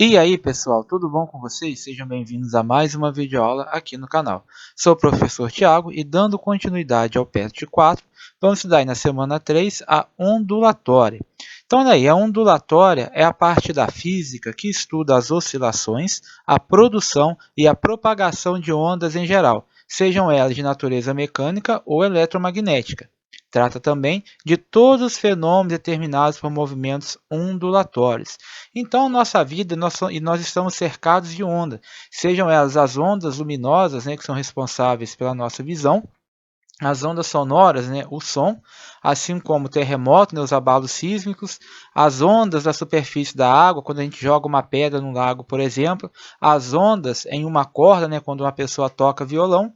E aí, pessoal, tudo bom com vocês? Sejam bem-vindos a mais uma videoaula aqui no canal. Sou o professor Tiago e, dando continuidade ao PET 4, vamos estudar aí na semana 3 a ondulatória. Então, daí, a ondulatória é a parte da física que estuda as oscilações, a produção e a propagação de ondas em geral, sejam elas de natureza mecânica ou eletromagnética. Trata também de todos os fenômenos determinados por movimentos ondulatórios. Então, nossa vida, nós estamos cercados de ondas, sejam elas as ondas luminosas, que são responsáveis pela nossa visão, as ondas sonoras, o som, assim como o terremoto, os abalos sísmicos, as ondas da superfície da água, quando a gente joga uma pedra no lago, por exemplo, as ondas em uma corda, quando uma pessoa toca violão,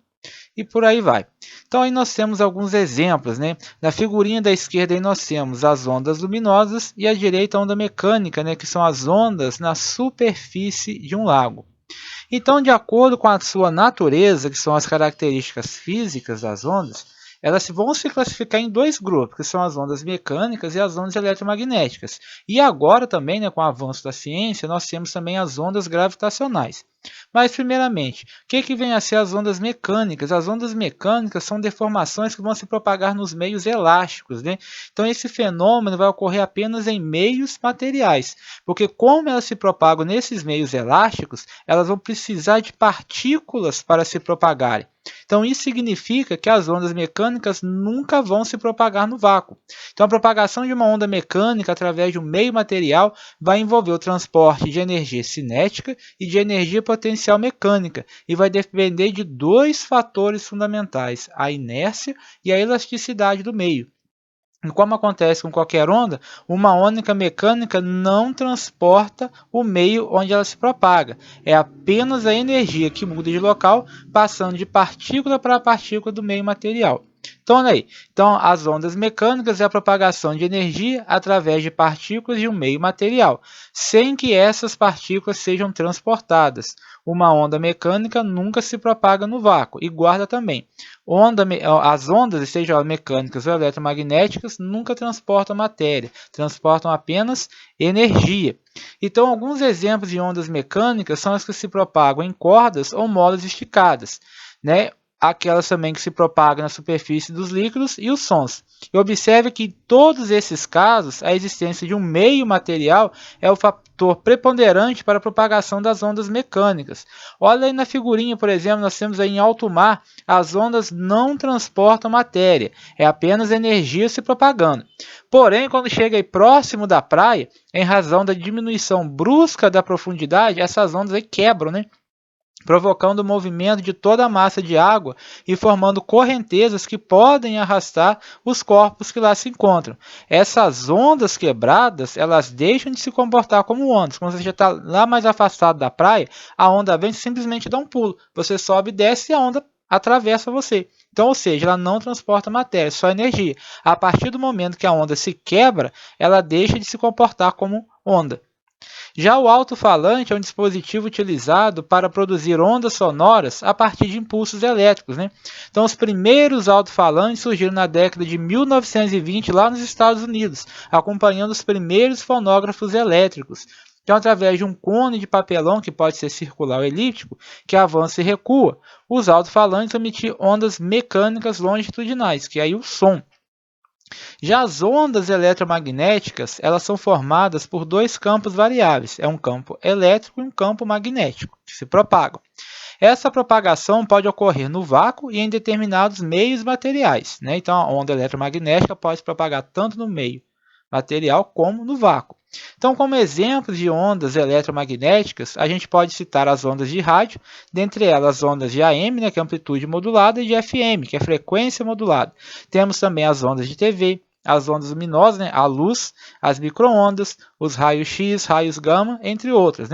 e por aí vai. Então, aí nós temos alguns exemplos. Na figurinha da esquerda, aí nós temos as ondas luminosas e à direita a onda mecânica, que são as ondas na superfície de um lago. Então, de acordo com a sua natureza, que são as características físicas das ondas, elas vão se classificar em dois grupos, que são as ondas mecânicas e as ondas eletromagnéticas. E agora também, com o avanço da ciência, nós temos também as ondas gravitacionais. Mas, primeiramente, o que vem a ser as ondas mecânicas? As ondas mecânicas são deformações que vão se propagar nos meios elásticos. Então, esse fenômeno vai ocorrer apenas em meios materiais, porque como elas se propagam nesses meios elásticos, elas vão precisar de partículas para se propagarem. Então, isso significa que as ondas mecânicas nunca vão se propagar no vácuo. Então, a propagação de uma onda mecânica através de um meio material vai envolver o transporte de energia cinética e de energia potencial mecânica, e vai depender de dois fatores fundamentais, a inércia e a elasticidade do meio. E como acontece com qualquer onda, uma onda mecânica não transporta o meio onde ela se propaga. É apenas a energia que muda de local, passando de partícula para partícula do meio material. Então, olha aí. Então, as ondas mecânicas é a propagação de energia através de partículas de um meio material, sem que essas partículas sejam transportadas. Uma onda mecânica nunca se propaga no vácuo. E guarda também. As ondas, sejam elas mecânicas ou eletromagnéticas, nunca transportam matéria, transportam apenas energia. Então, alguns exemplos de ondas mecânicas são as que se propagam em cordas ou molas esticadas, aquelas também que se propagam na superfície dos líquidos e os sons. E observe que em todos esses casos, a existência de um meio material é o fator preponderante para a propagação das ondas mecânicas. Olha aí na figurinha, por exemplo, nós temos aí em alto mar, as ondas não transportam matéria, é apenas energia se propagando. Porém, quando chega aí próximo da praia, em razão da diminuição brusca da profundidade, essas ondas aí quebram, provocando o movimento de toda a massa de água e formando correntezas que podem arrastar os corpos que lá se encontram. Essas ondas quebradas, elas deixam de se comportar como ondas. Quando você já está lá mais afastado da praia, a onda vem e simplesmente dá um pulo. Você sobe e desce e a onda atravessa você. Então, ou seja, ela não transporta matéria, só energia. A partir do momento que a onda se quebra, ela deixa de se comportar como onda. Já o alto-falante é um dispositivo utilizado para produzir ondas sonoras a partir de impulsos elétricos. Então, os primeiros alto-falantes surgiram na década de 1920 lá nos Estados Unidos, acompanhando os primeiros fonógrafos elétricos. Então, através de um cone de papelão, que pode ser circular ou elíptico, que avança e recua, os alto-falantes emitem ondas mecânicas longitudinais, que é aí o som. Já as ondas eletromagnéticas, elas são formadas por dois campos variáveis, é um campo elétrico e um campo magnético, que se propagam. Essa propagação pode ocorrer no vácuo e em determinados meios materiais. Então, a onda eletromagnética pode se propagar tanto no meio material como no vácuo. Então, como exemplos de ondas eletromagnéticas, a gente pode citar as ondas de rádio, dentre elas as ondas de AM, que é amplitude modulada, e de FM, que é frequência modulada. Temos também as ondas de TV, as ondas luminosas, a luz, as microondas, os raios X, raios gama, entre outras.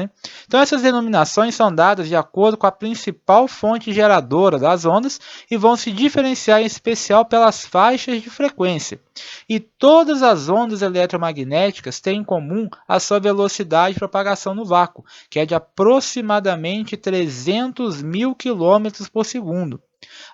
Então, essas denominações são dadas de acordo com a principal fonte geradora das ondas e vão se diferenciar em especial pelas faixas de frequência. E todas as ondas eletromagnéticas têm em comum a sua velocidade de propagação no vácuo, que é de aproximadamente 300 mil km por segundo.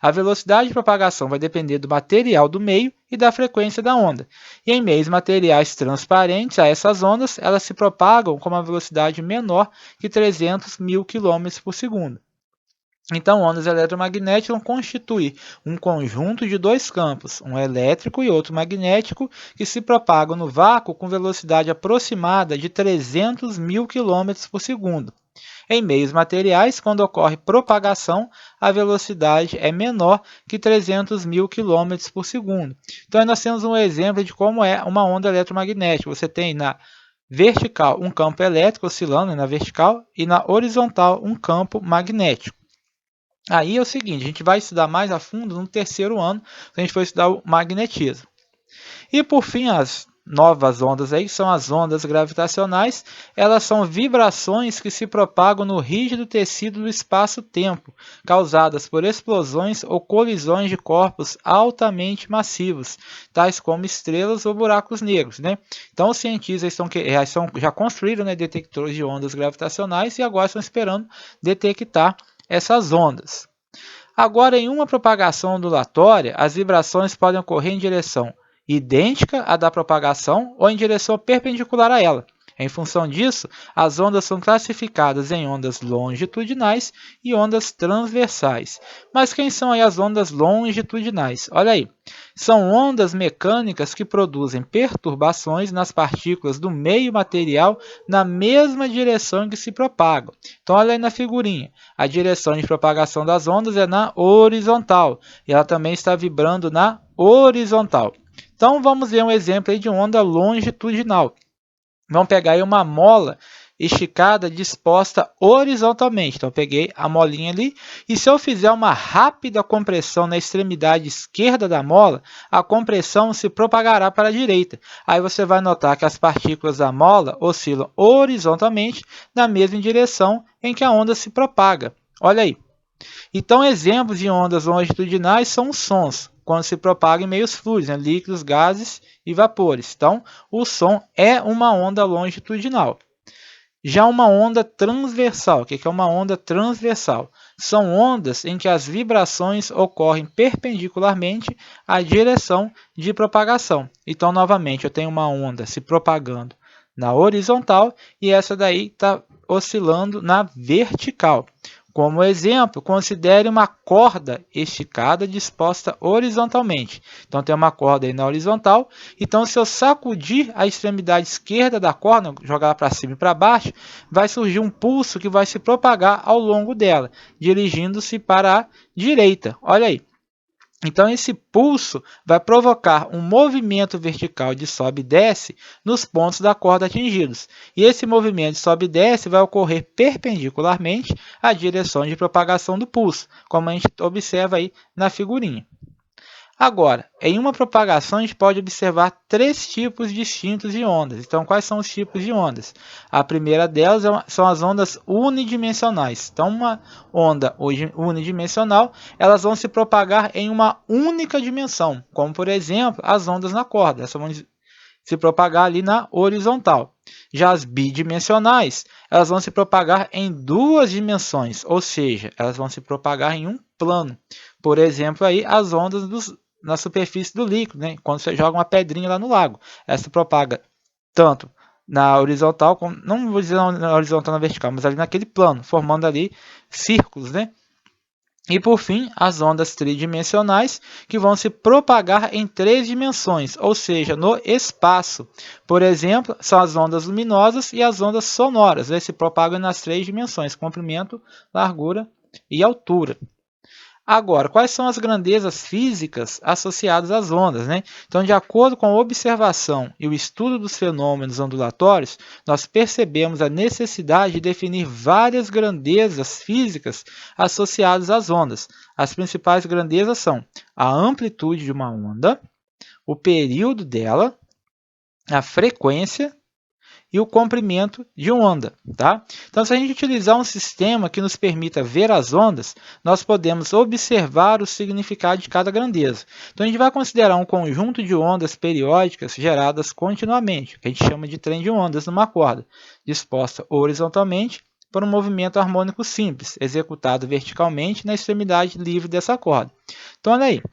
A velocidade de propagação vai depender do material do meio e da frequência da onda. E em meios materiais transparentes a essas ondas, elas se propagam com uma velocidade menor que 300 mil km por segundo. Então, ondas eletromagnéticas vão constituir um conjunto de dois campos, um elétrico e outro magnético, que se propagam no vácuo com velocidade aproximada de 300 mil km por segundo. Em meios materiais, quando ocorre propagação, a velocidade é menor que 300 mil km por segundo. Então, nós temos um exemplo de como é uma onda eletromagnética. Você tem na vertical um campo elétrico oscilando na vertical e na horizontal um campo magnético. Aí é o seguinte, a gente vai estudar mais a fundo no terceiro ano, a gente for estudar o magnetismo. E por fim, as novas ondas aí são as ondas gravitacionais. Elas são vibrações que se propagam no rígido tecido do espaço-tempo, causadas por explosões ou colisões de corpos altamente massivos, tais como estrelas ou buracos negros, né? Então, os cientistas já construíram, né, detectores de ondas gravitacionais e agora estão esperando detectar essas ondas. Agora, em uma propagação ondulatória, as vibrações podem ocorrer em direção idêntica à da propagação ou em direção perpendicular a ela. Em função disso, as ondas são classificadas em ondas longitudinais e ondas transversais. Mas quem são aí as ondas longitudinais? Olha aí, são ondas mecânicas que produzem perturbações nas partículas do meio material na mesma direção em que se propagam. Então, olha aí na figurinha, a direção de propagação das ondas é na horizontal e ela também está vibrando na horizontal. Então, vamos ver um exemplo aí de onda longitudinal. Vamos pegar aí uma mola esticada disposta horizontalmente. Então, eu peguei a molinha ali e se eu fizer uma rápida compressão na extremidade esquerda da mola, a compressão se propagará para a direita. Aí você vai notar que as partículas da mola oscilam horizontalmente na mesma direção em que a onda se propaga. Olha aí. Então, exemplos de ondas longitudinais são os sons, quando se propaga em meios fluidos, né? Líquidos, gases e vapores. Então, o som é uma onda longitudinal. Já uma onda transversal, o que é uma onda transversal? São ondas em que as vibrações ocorrem perpendicularmente à direção de propagação. Então, novamente, eu tenho uma onda se propagando na horizontal e essa daí está oscilando na vertical. Como exemplo, considere uma corda esticada disposta horizontalmente. Então, tem uma corda aí na horizontal. Então, se eu sacudir a extremidade esquerda da corda, jogar ela para cima e para baixo, vai surgir um pulso que vai se propagar ao longo dela, dirigindo-se para a direita. Olha aí. Então, esse pulso vai provocar um movimento vertical de sobe e desce nos pontos da corda atingidos. E esse movimento de sobe e desce vai ocorrer perpendicularmente à direção de propagação do pulso, como a gente observa aí na figurinha. Agora, em uma propagação, a gente pode observar três tipos distintos de ondas. Então, quais são os tipos de ondas? A primeira delas são as ondas unidimensionais. Então, uma onda unidimensional, elas vão se propagar em uma única dimensão, como, por exemplo, as ondas na corda. Essas vão se propagar ali na horizontal. Já as bidimensionais, elas vão se propagar em duas dimensões, ou seja, elas vão se propagar em um plano. Por exemplo, aí, as ondas na superfície do líquido, né? Quando você joga uma pedrinha lá no lago. Ela se propaga tanto na horizontal, como, não vou dizer na horizontal, na vertical, mas ali naquele plano, formando ali círculos, né? E por fim, as ondas tridimensionais, que vão se propagar em três dimensões, ou seja, no espaço. Por exemplo, são as ondas luminosas e as ondas sonoras, né? Se propagam nas três dimensões, comprimento, largura e altura. Agora, quais são as grandezas físicas associadas às ondas, né? Então, de acordo com a observação e o estudo dos fenômenos ondulatórios, nós percebemos a necessidade de definir várias grandezas físicas associadas às ondas. As principais grandezas são a amplitude de uma onda, o período dela, a frequência e o comprimento de uma onda. Tá? Então, se a gente utilizar um sistema que nos permita ver as ondas, nós podemos observar o significado de cada grandeza. Então, a gente vai considerar um conjunto de ondas periódicas geradas continuamente, que a gente chama de trem de ondas numa corda, disposta horizontalmente, por um movimento harmônico simples, executado verticalmente na extremidade livre dessa corda. Então, olha aí.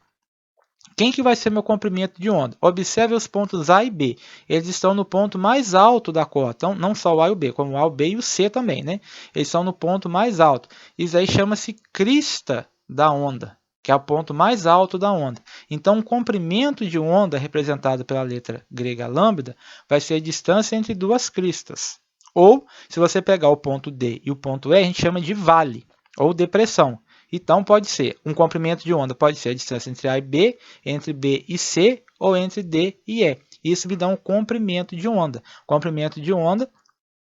Quem que vai ser meu comprimento de onda? Observe os pontos A e B. Eles estão no ponto mais alto da corda. Então, não só o A e o B, como o A, o B e o C também, né? Eles estão no ponto mais alto. Isso aí chama-se crista da onda, que é o ponto mais alto da onda. Então, o comprimento de onda, representado pela letra grega lambda, vai ser a distância entre duas cristas. Ou, se você pegar o ponto D e o ponto E, a gente chama de vale, ou depressão. Então, pode ser um comprimento de onda, pode ser a distância entre A e B, entre B e C, ou entre D e E. Isso me dá um comprimento de onda. Comprimento de onda,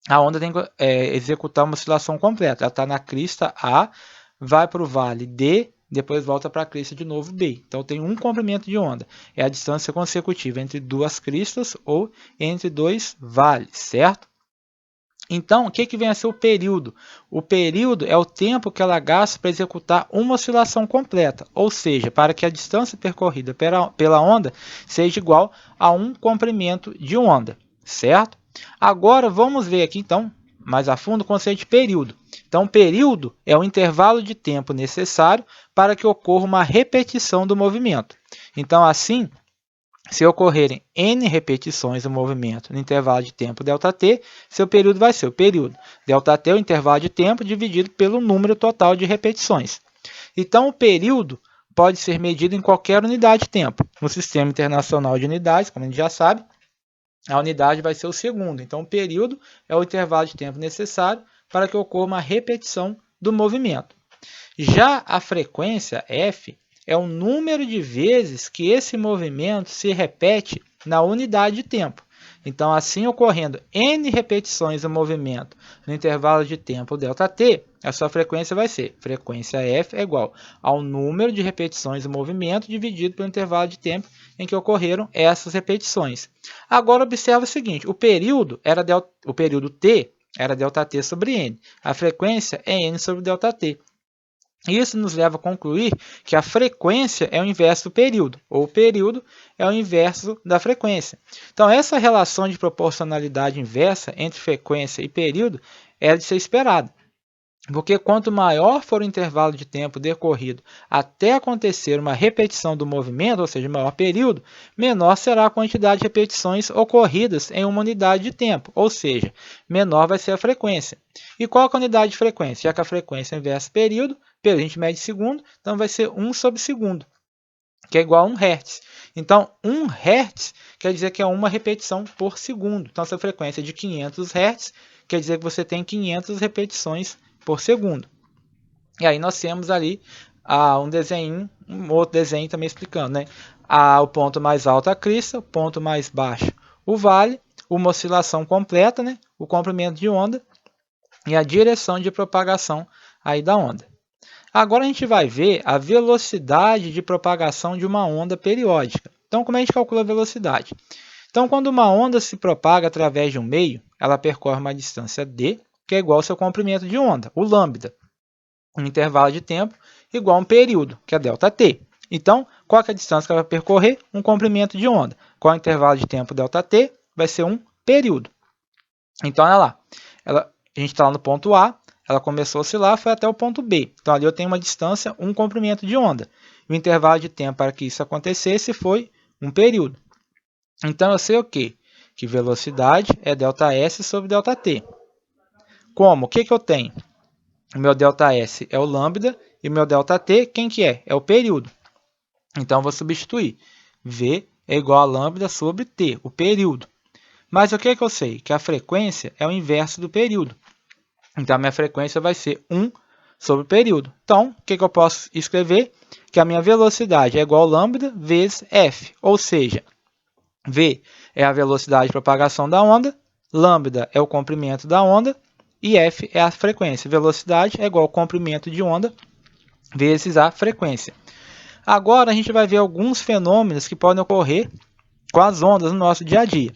a onda tem que executar uma oscilação completa. Ela está na crista A, vai para o vale D, depois volta para a crista de novo B. Então, tem um comprimento de onda. É a distância consecutiva entre duas cristas ou entre dois vales, certo? Então, o que vem a ser o período? O período é o tempo que ela gasta para executar uma oscilação completa, ou seja, para que a distância percorrida pela onda seja igual a um comprimento de onda, certo? Agora, vamos ver aqui, então, mais a fundo o conceito de período. Então, período é o intervalo de tempo necessário para que ocorra uma repetição do movimento. Então, assim, se ocorrerem n repetições do movimento no intervalo de tempo ΔT, seu período vai ser o período. ΔT é o intervalo de tempo dividido pelo número total de repetições. Então, o período pode ser medido em qualquer unidade de tempo. No Sistema Internacional de Unidades, como a gente já sabe, a unidade vai ser o segundo. Então, o período é o intervalo de tempo necessário para que ocorra uma repetição do movimento. Já a frequência F é o número de vezes que esse movimento se repete na unidade de tempo. Então, assim ocorrendo n repetições do movimento no intervalo de tempo ΔT, a sua frequência vai ser frequência F é igual ao número de repetições do movimento dividido pelo intervalo de tempo em que ocorreram essas repetições. Agora, observe o seguinte, o período T era ΔT sobre n, a frequência é n sobre ΔT. Isso nos leva a concluir que a frequência é o inverso do período, ou o período é o inverso da frequência. Então, essa relação de proporcionalidade inversa entre frequência e período é de ser esperada, porque quanto maior for o intervalo de tempo decorrido até acontecer uma repetição do movimento, ou seja, maior período, menor será a quantidade de repetições ocorridas em uma unidade de tempo, ou seja, menor vai ser a frequência. E qual é a unidade de frequência? Já que a frequência é inversa período, a gente mede segundo, então vai ser 1 sobre segundo, que é igual a 1 Hz. Então, 1 Hz quer dizer que é uma repetição por segundo. Então, se a frequência é de 500 Hz, quer dizer que você tem 500 repetições por segundo. E aí nós temos ali um desenho, um outro desenho também explicando, né? O ponto mais alto a crista, o ponto mais baixo o vale, uma oscilação completa, né? O comprimento de onda e a direção de propagação aí da onda. Agora a gente vai ver a velocidade de propagação de uma onda periódica. Então, como a gente calcula a velocidade? Então, quando uma onda se propaga através de um meio, ela percorre uma distância d, que é igual ao seu comprimento de onda, o lambda. Um intervalo de tempo igual a um período, que é ΔT. Então, qual é a distância que ela vai percorrer? Um comprimento de onda. Qual é o intervalo de tempo ΔT? Vai ser um período. Então, olha lá. A gente está lá no ponto A, ela começou a oscilar, foi até o ponto B. Então, ali eu tenho uma distância, um comprimento de onda. O intervalo de tempo para que isso acontecesse foi um período. Então, eu sei o quê? Que velocidade é ΔS sobre ΔT. Como? O que eu tenho? O meu ΔS é o lambda e o meu ΔT, quem que é? É o período. Então, eu vou substituir. V é igual a lambda sobre T, o período. Mas o que eu sei? Que a frequência é o inverso do período. Então, a minha frequência vai ser 1 sobre o período. Então, o que eu posso escrever? Que a minha velocidade é igual a lambda vezes f. Ou seja, v é a velocidade de propagação da onda, lambda é o comprimento da onda e f é a frequência. Velocidade é igual ao comprimento de onda vezes a frequência. Agora, a gente vai ver alguns fenômenos que podem ocorrer com as ondas no nosso dia a dia.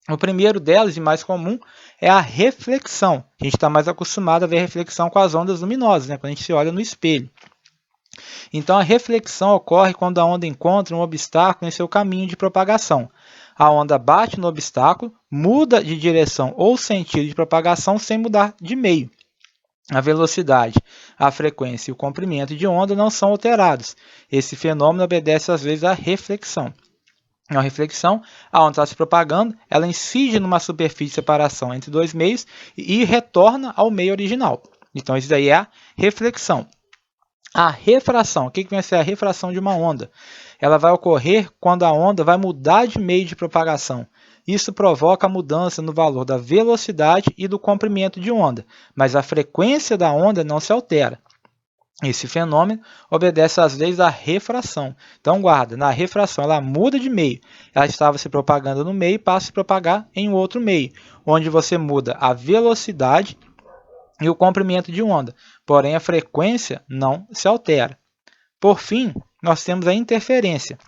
O primeiro delas, e mais comum, é a reflexão. A gente está mais acostumado a ver reflexão com as ondas luminosas, né? Quando a gente se olha no espelho. Então, a reflexão ocorre quando a onda encontra um obstáculo em seu caminho de propagação. A onda bate no obstáculo, muda de direção ou sentido de propagação sem mudar de meio. A velocidade, a frequência e o comprimento de onda não são alterados. Esse fenômeno obedece às vezes à reflexão. Na reflexão, a onda está se propagando, ela incide numa superfície de separação entre dois meios e retorna ao meio original. Então, isso daí é a reflexão. A refração, o que vai ser a refração de uma onda? Ela vai ocorrer quando a onda vai mudar de meio de propagação. Isso provoca a mudança no valor da velocidade e do comprimento de onda, mas a frequência da onda não se altera. Esse fenômeno obedece às leis da refração. Então, guarda, na refração ela muda de meio. Ela estava se propagando no meio e passa a se propagar em outro meio, onde você muda a velocidade e o comprimento de onda, porém a frequência não se altera. Por fim, nós temos a interferência,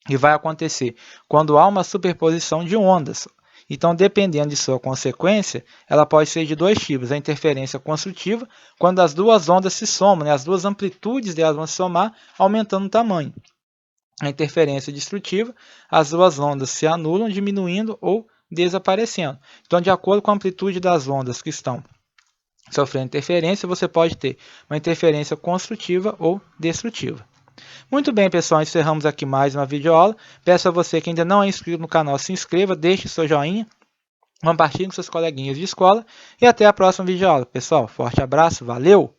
que vai acontecer quando há uma superposição de ondas. Então, dependendo de sua consequência, ela pode ser de dois tipos. A interferência construtiva, quando as duas ondas se somam, as duas amplitudes delas vão se somar, aumentando o tamanho. A interferência destrutiva, as duas ondas se anulam, diminuindo ou desaparecendo. Então, de acordo com a amplitude das ondas que estão sofrendo interferência, você pode ter uma interferência construtiva ou destrutiva. Muito bem, pessoal, encerramos aqui mais uma videoaula. Peço a você que ainda não é inscrito no canal, se inscreva, deixe seu joinha, compartilhe com seus coleguinhas de escola e até a próxima videoaula. Pessoal, forte abraço, valeu!